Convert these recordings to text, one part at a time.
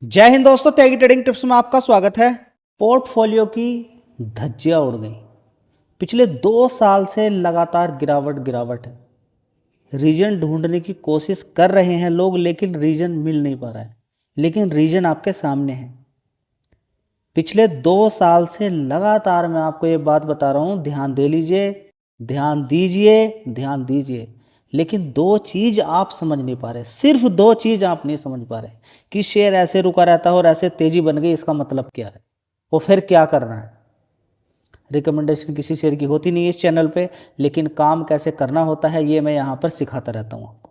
जय हिंद दोस्तों, त्यागी trading tips में आपका स्वागत है। पोर्टफोलियो की धज्जियां उड़ गई। पिछले 2 साल से लगातार गिरावट गिरावट है। रीजन ढूंढने की कोशिश कर रहे हैं लोग, लेकिन रीजन मिल नहीं पा रहा है। लेकिन रीजन आपके सामने है। पिछले 2 साल से लगातार मैं आपको ये बात बता रहा हूँ, ध्यान दे लीजिए, ध्यान दीजिए, ध्यान दीजिए। लेकिन दो चीज आप समझ नहीं पा रहे, सिर्फ दो चीज आप नहीं समझ पा रहे कि शेयर ऐसे रुका रहता है और ऐसे तेजी बन गई, इसका मतलब क्या है, वो फिर क्या करना है। रिकमेंडेशन किसी शेयर की होती नहीं है इस चैनल पे, लेकिन काम कैसे करना होता है ये मैं यहाँ पर सिखाता रहता हूँ आपको।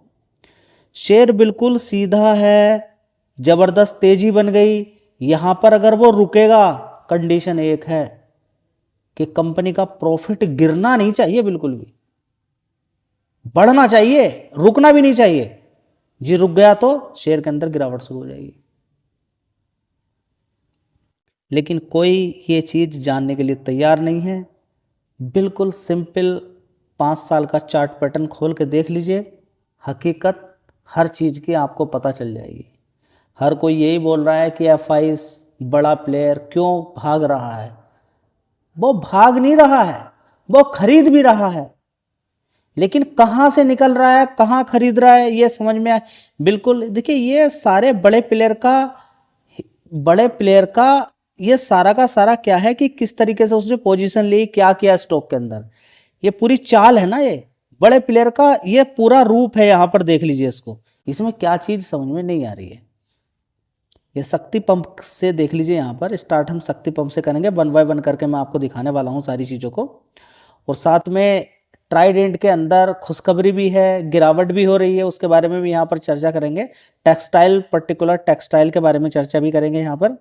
शेयर बिल्कुल सीधा है, जबरदस्त तेजी बन गई, यहाँ पर अगर वो रुकेगा, कंडीशन एक है कि कंपनी का प्रॉफिट गिरना नहीं चाहिए, बिल्कुल भी बढ़ना चाहिए, रुकना भी नहीं चाहिए। जी रुक गया तो शेयर के अंदर गिरावट शुरू हो जाएगी। लेकिन कोई ये चीज जानने के लिए तैयार नहीं है। बिल्कुल सिंपल 5 साल का चार्ट पैटर्न खोल के देख लीजिए, हकीकत हर चीज की आपको पता चल जाएगी। हर कोई यही बोल रहा है कि एफआई बड़ा प्लेयर क्यों भाग रहा है। वो भाग नहीं रहा है, वो खरीद भी रहा है, लेकिन कहाँ से निकल रहा है, कहाँ खरीद रहा है, ये समझ में बिल्कुल देखिए, ये सारे बड़े प्लेयर का ये सारा का सारा क्या है कि किस तरीके से उसने पोजीशन ली, क्या किया स्टॉक के अंदर, ये पूरी चाल है ना। ये बड़े प्लेयर का ये पूरा रूप है, यहां पर देख लीजिए इसको। इसमें क्या चीज समझ में नहीं आ रही है, ये शक्ति पंप से देख लीजिए। यहाँ पर स्टार्ट हम शक्ति पंप से करेंगे, 1 बाय 1 करके मैं आपको दिखाने वाला हूँ सारी चीज़ों को। और साथ में ट्राइडेंट के अंदर खुशखबरी भी है, गिरावट भी हो रही है, उसके बारे में भी यहाँ पर चर्चा करेंगे। टेक्सटाइल, पर्टिकुलर टेक्सटाइल के बारे में चर्चा भी करेंगे यहाँ पर।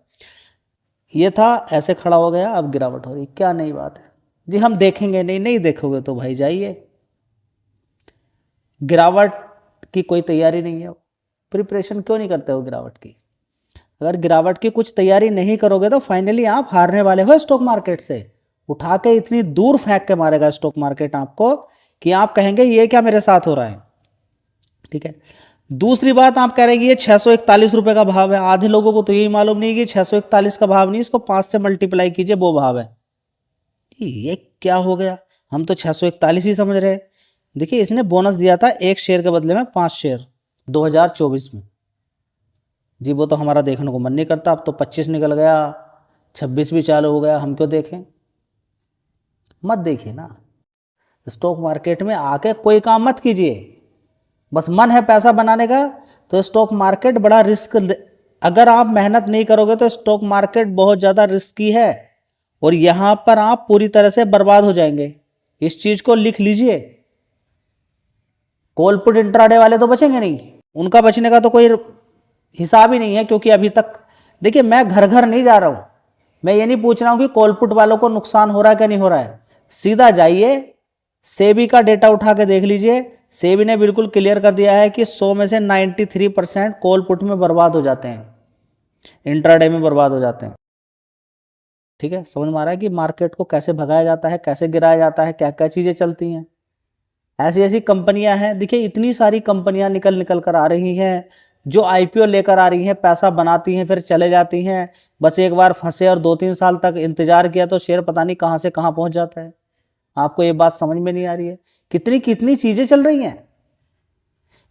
ये था, ऐसे खड़ा हो गया, अब गिरावट हो रही, क्या नई बात है जी। हम देखेंगे नहीं, नहीं देखोगे तो भाई जाइए। गिरावट की कोई तैयारी नहीं है, प्रिपरेशन क्यों नहीं करते हो गिरावट की। अगर गिरावट की कुछ तैयारी नहीं करोगे तो फाइनली आप हारने वाले हो स्टॉक मार्केट से। उठा के इतनी दूर फेंक के मारेगा स्टॉक मार्केट आपको कि आप कहेंगे ये क्या मेरे साथ हो रहा है। ठीक है। दूसरी बात, आप कह रहे हैं ये 641 रुपए का भाव है। आधे लोगों को तो यही मालूम नहीं कि 641 का भाव नहीं, इसको 5 से मल्टीप्लाई कीजिए, वो भाव है। ये क्या हो गया, हम तो 641 ही समझ रहे। देखिए, इसने बोनस दिया था एक शेयर के बदले में 5 शेयर 2024 में जी। वो तो हमारा देखने को मन नहीं करता। अब तो 25 निकल गया, 26 भी चालू हो गया, हम क्यों देखें। मत देखिए ना, स्टॉक मार्केट में आके कोई काम मत कीजिए। बस मन है पैसा बनाने का तो स्टॉक मार्केट बड़ा रिस्क, अगर आप मेहनत नहीं करोगे तो स्टॉक मार्केट बहुत ज़्यादा रिस्की है और यहाँ पर आप पूरी तरह से बर्बाद हो जाएंगे। इस चीज को लिख लीजिए। कॉल पुट इंट्राडे वाले तो बचेंगे नहीं, उनका बचने का तो कोई हिसाब ही नहीं है। क्योंकि अभी तक देखिए, मैं घर घर नहीं जा रहा हूं, मैं ये नहीं पूछ रहा हूं कि कॉल पुट वालों को नुकसान हो रहा है क्या नहीं हो रहा है। सीधा जाइए, सेबी का डेटा उठा के देख लीजिए। सेबी ने बिल्कुल क्लियर कर दिया है कि 100 में से 93% कॉल पुट में बर्बाद हो जाते हैं, इंट्राडे में बर्बाद हो जाते हैं। ठीक है, समझ में आ रहा है कि मार्केट को कैसे भगाया जाता है, कैसे गिराया जाता है, क्या क्या चीजें चलती हैं। ऐसी ऐसी कंपनियां हैं, देखिए इतनी सारी कंपनियां निकल निकल कर आ रही हैं जो आईपीओ लेकर आ रही हैं, पैसा बनाती हैं, फिर चले जाती हैं। बस एक बार फंसे और 2-3 साल तक इंतजार किया तो शेयर पता नहीं कहां से कहां पहुंच जाता है। आपको ये बात समझ में नहीं आ रही है, कितनी कितनी चीजें चल रही हैं।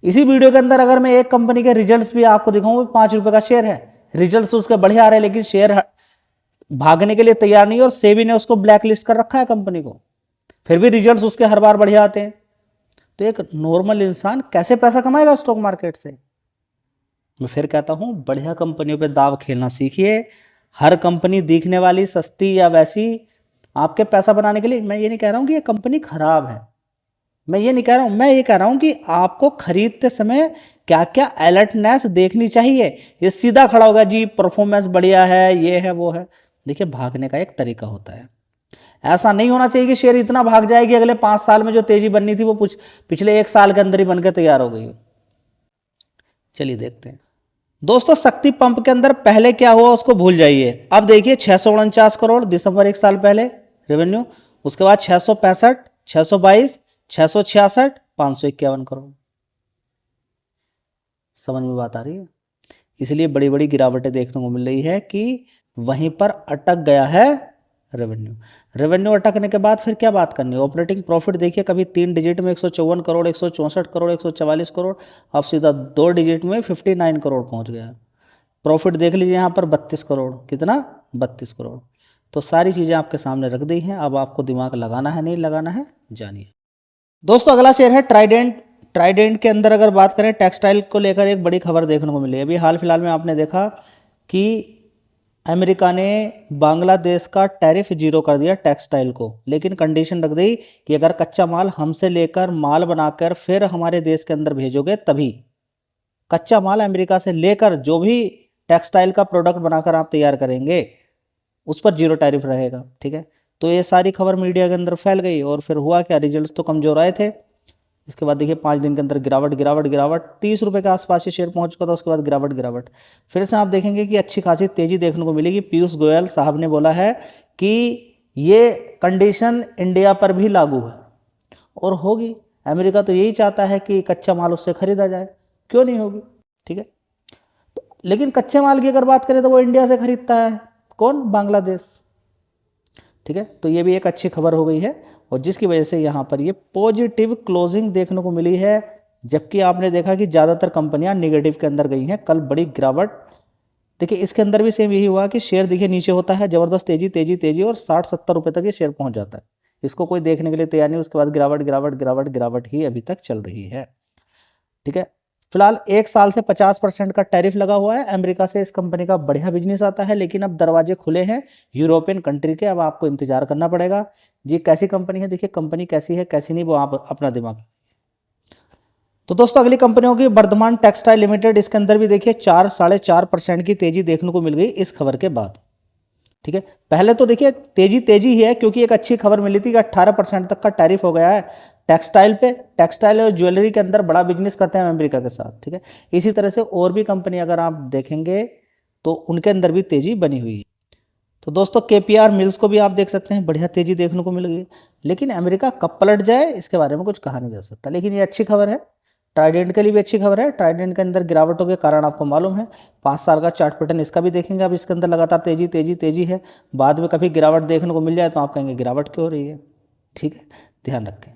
इसी वीडियो के अंदर अगर मैं एक कंपनी के रिजल्ट्स भी आपको दिखाऊं, 5 रुपए का शेयर है, रिजल्ट्स उसके बढ़िया आ रहे हैं, लेकिन शेयर भागने के लिए तैयार नहीं, और सेबी ने उसको ब्लैक लिस्ट कर रखा है कंपनी को, फिर भी रिजल्ट्स उसके हर बार बढ़िया आते हैं। तो एक नॉर्मल इंसान कैसे पैसा कमाएगा स्टॉक मार्केट से। मैं फिर कहता हूं, बढ़िया कंपनियों पे दाव खेलना सीखिए। हर कंपनी दिखने वाली सस्ती या वैसी आपके पैसा बनाने के लिए, मैं ये नहीं कह रहा हूं कि ये कंपनी खराब है, मैं ये नहीं कह रहा हूं, मैं ये कह रहा हूं कि आपको खरीदते समय क्या क्या अलर्टनेस देखनी चाहिए। ये सीधा खड़ा होगा जी परफॉर्मेंस बढ़िया है, ये है वो है। देखिए, भागने का एक तरीका होता है। ऐसा नहीं होना चाहिए कि शेयर इतना भाग जाए कि अगले 5 साल में जो तेजी बननी थी वो पिछले 1 साल के अंदर ही बनकर तैयार हो गई। चलिए देखते हैं दोस्तों, शक्ति पंप के अंदर पहले क्या हुआ उसको भूल जाइए। अब देखिए 649 करोड़ दिसंबर 1 साल पहले रेवेन्यू, उसके बाद 665, 622, 666, 551 करोड़। समझ में बात आ रही है। इसलिए बड़ी बड़ी गिरावटें देखने को मिल रही है कि वहीं पर अटक गया है रेवेन्यू। रेवेन्यू अटकने के बाद फिर क्या बात करनी है? ऑपरेटिंग प्रॉफिट देखिए, कभी 3 डिजिट में 154 करोड़, 164 करोड़, 144 करोड़, अब सीधा 2 डिजिट में 59 करोड़ पहुंच गया। प्रॉफिट देख लीजिए यहाँ पर 32 करोड़, कितना? 32 करोड़। तो सारी चीज़ें आपके सामने रख दी हैं, अब आपको दिमाग लगाना है नहीं लगाना है, जानिए। दोस्तों अगला शेयर है ट्राइडेंट। ट्राइडेंट के अंदर अगर बात करें, टेक्सटाइल को लेकर एक बड़ी खबर देखने को मिली है। अभी हाल फिलहाल में आपने देखा कि अमेरिका ने बांग्लादेश का टैरिफ जीरो कर दिया टेक्सटाइल को, लेकिन कंडीशन रख दी कि अगर कच्चा माल हमसे लेकर माल बनाकर फिर हमारे देश के अंदर भेजोगे तभी। कच्चा माल अमेरिका से लेकर जो भी टेक्सटाइल का प्रोडक्ट बनाकर आप तैयार करेंगे उस पर जीरो टैरिफ रहेगा, ठीक है। तो ये सारी खबर मीडिया के अंदर फैल गई और फिर हुआ क्या, रिजल्ट्स तो कमजोर आए थे। इसके बाद देखिए 5 दिन के अंदर गिरावट गिरावट गिरावट, 30 रुपये के आसपास ये शेयर पहुंच चुका था, उसके बाद गिरावट गिरावट। फिर से आप देखेंगे कि अच्छी खासी तेजी देखने को मिलेगी। पीयूष गोयल साहब ने बोला है कि ये कंडीशन इंडिया पर भी लागू है और होगी। अमेरिका तो यही चाहता है कि कच्चा माल उससे खरीदा जाए, क्यों नहीं होगी, ठीक है। तो लेकिन कच्चे माल की अगर बात करें तो वो इंडिया से खरीदता है, कौन? बांग्लादेश, ठीक है। तो ये भी एक अच्छी खबर हो गई है और जिसकी वजह से यहाँ पर ये पॉजिटिव क्लोजिंग देखने को मिली है, जबकि आपने देखा कि ज़्यादातर कंपनियां निगेटिव के अंदर गई हैं। कल बड़ी गिरावट देखिए, इसके अंदर भी सेम यही हुआ कि शेयर देखिए नीचे होता है, ज़बरदस्त तेजी तेजी तेजी और 60-70 रुपये तक ये शेयर पहुंच जाता है। इसको कोई देखने के लिए तैयार नहीं, उसके बाद गिरावट गिरावट गिरावट गिरावट ही अभी तक चल रही है, ठीक है। फिलहाल 1 साल से 50% का टैरिफ लगा हुआ है। अमेरिका से इस कंपनी का बढ़िया बिजनेस आता है, लेकिन अब दरवाजे खुले हैं यूरोपियन कंट्री के, अब आपको इंतजार करना पड़ेगा। जी कैसी कंपनी है, देखिए कंपनी कैसी है कैसी नहीं, वो आप अपना दिमाग। तो दोस्तों अगली कंपनियों की वर्धमान टेक्सटाइल लिमिटेड, इसके अंदर भी देखिए 4-4.5% की तेजी देखने को मिल गई इस खबर के बाद, ठीक है। पहले तो देखिए तेजी तेजी ही है क्योंकि एक अच्छी खबर मिली थी कि 18% तक का टैरिफ हो गया है टेक्सटाइल पे। टेक्सटाइल और ज्वेलरी के अंदर बड़ा बिजनेस करते हैं अमेरिका के साथ, ठीक है। इसी तरह से और भी कंपनी अगर आप देखेंगे तो उनके अंदर भी तेजी बनी हुई है। तो दोस्तों केपीआर मिल्स को भी आप देख सकते हैं, बढ़िया तेजी देखने को मिल गई। लेकिन अमेरिका कब पलट जाए इसके बारे में कुछ कहा नहीं जा सकता, लेकिन ये अच्छी खबर है। ट्राइडेंट के लिए भी अच्छी खबर है। ट्राइडेंट के अंदर गिरावटों के कारण आपको मालूम है, 5 साल का चार्ट पैटर्न इसका भी देखेंगे। अब इसके अंदर लगातार तेजी तेजी तेजी है, बाद में कभी गिरावट देखने को मिल जाए तो आप कहेंगे गिरावट क्यों हो रही है, ठीक है, ध्यान रखें।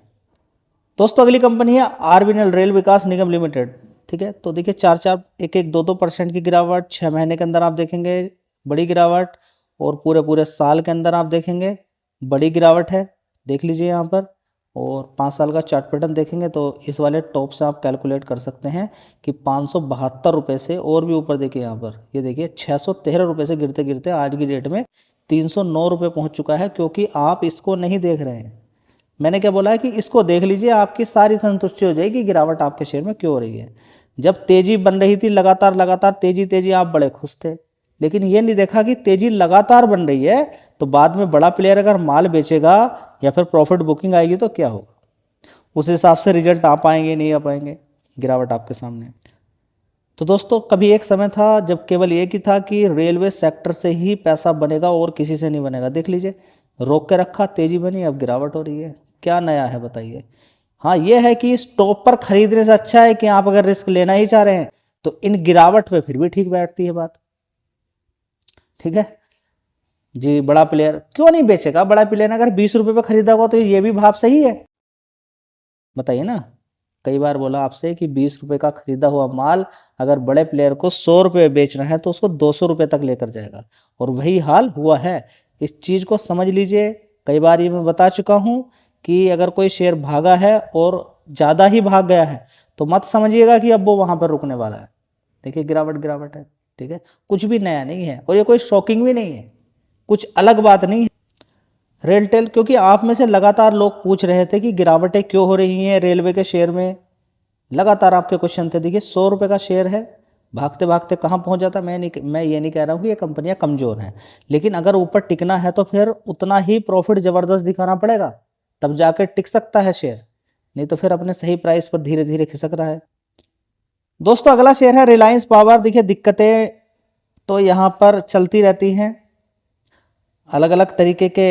दोस्तों अगली कंपनी है आरबीएनएल रेल विकास निगम लिमिटेड, ठीक है। तो देखिए 4-4 1-1 2-2% की गिरावट, 6 महीने के अंदर आप देखेंगे बड़ी गिरावट, और पूरे पूरे साल के अंदर आप देखेंगे बड़ी गिरावट है, देख लीजिए यहाँ पर। और 5 साल का चार्ट पैटर्न देखेंगे तो इस वाले टॉप से आप कैलकुलेट कर सकते हैं कि 572 रुपये से और भी ऊपर देखिए यहाँ पर, ये देखिए 613 रुपये से गिरते गिरते आज की डेट में 309 रुपये पहुँच चुका है, क्योंकि आप इसको नहीं देख रहे हैं। मैंने क्या बोला है कि इसको देख लीजिए, आपकी सारी संतुष्टि हो जाएगी गिरावट आपके शेयर में क्यों हो रही है। जब तेजी बन रही थी लगातार लगातार तेजी तेजी, आप बड़े खुश थे, लेकिन ये नहीं देखा कि तेजी लगातार बन रही है तो बाद में बड़ा प्लेयर अगर माल बेचेगा या फिर प्रॉफिट बुकिंग आएगी तो क्या होगा, उस हिसाब से रिजल्ट आ पाएंगे नहीं आ पाएंगे, गिरावट आपके सामने। तो दोस्तों कभी एक समय था जब केवल एक ही था कि रेलवे सेक्टर से ही पैसा बनेगा और किसी से नहीं बनेगा, देख लीजिए रोक के रखा, तेजी बनी, अब गिरावट हो रही है, क्या नया है बताइए। हाँ ये है कि इस टॉप पर खरीदने से अच्छा है कि आप अगर रिस्क लेना ही चाह रहे हैं तो इन गिरावट पे फिर भी ठीक बैठती है बात, ठीक है जी। बड़ा प्लेयर क्यों नहीं बेचेगा, बड़ा प्लेयर अगर 20 रुपये पे खरीदा हुआ तो ये भी भाव सही है, बताइए ना। कई बार बोला आपसे कि 20 रुपये का खरीदा हुआ माल अगर बड़े प्लेयर को 100 रुपये बेचना है तो उसको 200 रुपये तक लेकर जाएगा, और वही हाल हुआ है। इस चीज़ को समझ लीजिए। कई बार ये मैं बता चुका हूँ कि अगर कोई शेयर भागा है और ज़्यादा ही भाग गया है तो मत समझिएगा कि अब वो वहाँ पर रुकने वाला है। देखिए गिरावट गिरावट है, ठीक है, कुछ भी नया नहीं है और ये कोई शॉकिंग भी नहीं है, कुछ अलग बात नहीं है। रेलटेल, क्योंकि आप में से लगातार लोग पूछ रहे थे कि गिरावटें क्यों हो रही हैं रेलवे के शेयर में, लगातार आपके क्वेश्चन थे। देखिए 100 रुपये का शेयर है, भागते भागते कहाँ पहुँच जाता। मैं ये नहीं कह रहा हूँ कि ये कंपनियाँ कमज़ोर हैं, लेकिन अगर ऊपर टिकना है तो फिर उतना ही प्रॉफिट ज़बरदस्त दिखाना पड़ेगा, तब जाकर टिक सकता है शेयर, नहीं तो फिर अपने सही प्राइस पर धीरे धीरे खिसक रहा है। दोस्तों अगला शेयर है रिलायंस पावर। देखिए दिक्कतें तो यहाँ पर चलती रहती हैं, अलग अलग तरीके के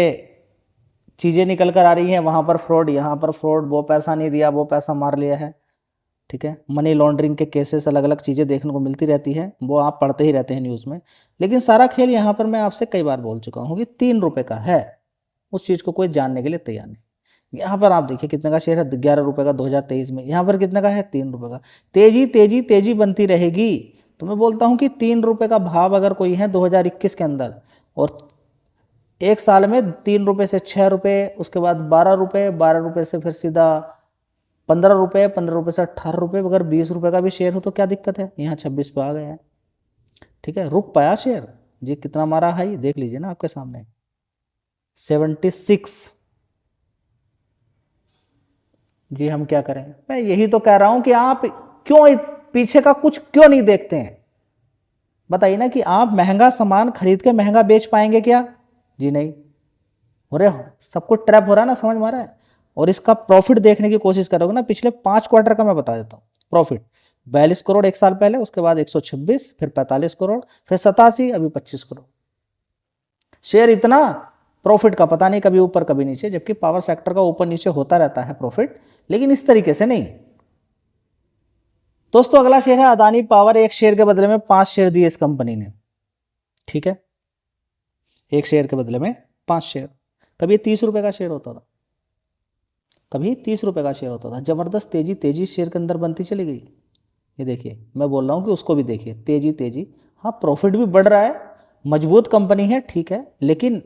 चीज़ें निकल कर आ रही हैं, वहाँ पर फ्रॉड, यहाँ पर फ्रॉड, वो पैसा नहीं दिया वो पैसा मार लिया है। ठीक है, मनी लॉन्ड्रिंग के केसेस, अलग अलग चीज़ें देखने को मिलती रहती है, वो आप पढ़ते ही रहते हैं न्यूज़ में। लेकिन सारा खेल यहाँ पर मैं आपसे कई बार बोल चुका हूँ कि 3 रुपये का है, उस चीज़ को कोई जानने के लिए तैयार नहीं। यहाँ पर आप देखिए कितने का शेयर है, 11 रुपये का 2023 में। यहाँ पर कितने का है, 3 रुपये का। तेजी तेजी तेजी बनती रहेगी। तो मैं बोलता हूँ कि 3 रुपये का भाव अगर कोई है 2021 के अंदर, और एक साल में 3 रुपये से 6 रुपये, उसके बाद 12 रुपये, 12 रुपये से फिर सीधा 15 रुपये, 15 रुपये से 18 रुपये। अगर 20 रुपये का भी शेयर हो तो क्या दिक्कत है, यहाँ 26 पे आ गया है। ठीक है, रुक पाया शेयर, ये कितना मारा हाई देख लीजिए ना आपके सामने, 76। जी हम क्या करें, मैं यही तो कह रहा हूं कि आप क्यों पीछे का कुछ क्यों नहीं देखते हैं। बताइए ना कि आप महंगा सामान खरीद के महंगा बेच पाएंगे क्या? जी नहीं हो रहे, सब कुछ ट्रैप हो रहा है ना, समझ में आ रहा है। और इसका प्रॉफिट देखने की कोशिश करोगे ना, पिछले 5 क्वार्टर का मैं बता देता हूँ प्रॉफिट। 42 करोड़ एक साल पहले, उसके बाद 126, फिर 45 करोड़, फिर 87, अभी 25 करोड़। शेयर इतना प्रॉफिट का पता नहीं, कभी ऊपर कभी नीचे, जबकि पावर सेक्टर का ऊपर नीचे होता रहता है प्रॉफिट, लेकिन इस तरीके से नहीं। दोस्तों अगला शेयर है अदानी पावर। एक शेयर के बदले में 5 शेयर दिए इस कंपनी ने। ठीक है, एक शेयर के बदले में 5 शेयर। कभी 30 रुपए का शेयर होता था, कभी 30 रुपए का शेयर होता था। जबरदस्त तेजी तेजी शेयर के अंदर बनती चली गई। ये देखिए, मैं बोल रहा हूं कि उसको भी देखिए, तेजी तेजी। हाँ, प्रॉफिट भी बढ़ रहा है, मजबूत कंपनी है, ठीक है, लेकिन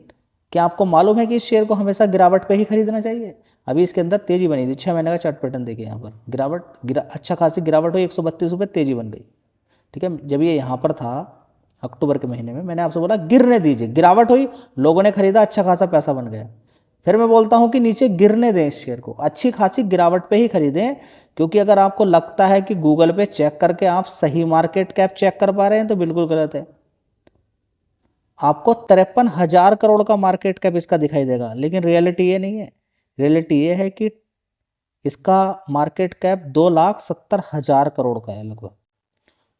क्या आपको मालूम है कि इस शेयर को हमेशा गिरावट पे ही खरीदना चाहिए? अभी इसके अंदर तेजी बनी थी, 6 महीने का चार्ट पैटर्न देखिए, यहाँ पर गिरावट, अच्छा खासी गिरावट हुई, 132 रुपये तेजी बन गई। ठीक है, जब ये यहाँ पर था अक्टूबर के महीने में, मैंने आपसे बोला गिरने दीजिए, गिरावट हुई, लोगों ने खरीदा, अच्छा खासा पैसा बन गया। फिर मैं बोलता हूँ कि नीचे गिरने दें इस शेयर को, अच्छी खासी गिरावट पे ही खरीदें। क्योंकि अगर आपको लगता है कि गूगल पे चेक करके आप सही मार्केट कैप चेक कर पा रहे हैं, तो बिल्कुल गलत है। आपको 53,000 करोड़ का मार्केट कैप इसका दिखाई देगा, लेकिन रियलिटी ये नहीं है। रियलिटी ये है कि इसका मार्केट कैप 2,70,000 करोड़ का है, लगभग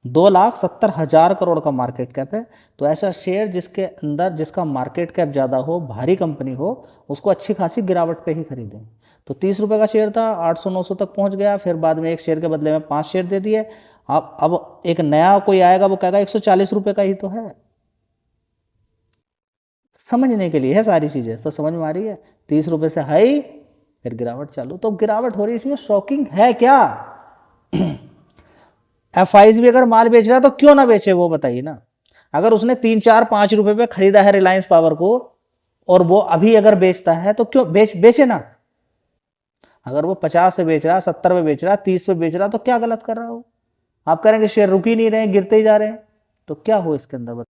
2,70,000 करोड़ का मार्केट कैप है। तो ऐसा शेयर जिसके अंदर, जिसका मार्केट कैप ज़्यादा हो, भारी कंपनी हो, उसको अच्छी खासी गिरावट पे ही खरीदें। तो 30 रुपये का शेयर था, 800-900 तक पहुंच गया, फिर बाद में एक शेयर के बदले में 5 शेयर दे दिए। अब एक नया कोई आएगा, वो कहेगा 140 रुपये का ही तो है। समझने के लिए है सारी चीज़ें, तो समझ में आ रही है। 30 रुपये से हाई, फिर गिरावट चालू, तो गिरावट हो रही है, इसमें शॉकिंग है क्या? FIs भी अगर माल बेच रहा है तो क्यों ना बेचे, वो बताइए ना। अगर उसने 3-4-5 रुपए पे खरीदा है रिलायंस पावर को, और वो अभी अगर बेचता है तो क्यों बेचे ना। अगर वो 50 से बेच रहा, 70 पे बेच रहा, 30 पे बेच रहा, तो क्या गलत कर रहा हो? आप कह रहे हैं कि शेयर रुक ही नहीं रहे, गिरते ही जा रहे हैं, तो क्या हो इसके अंदर?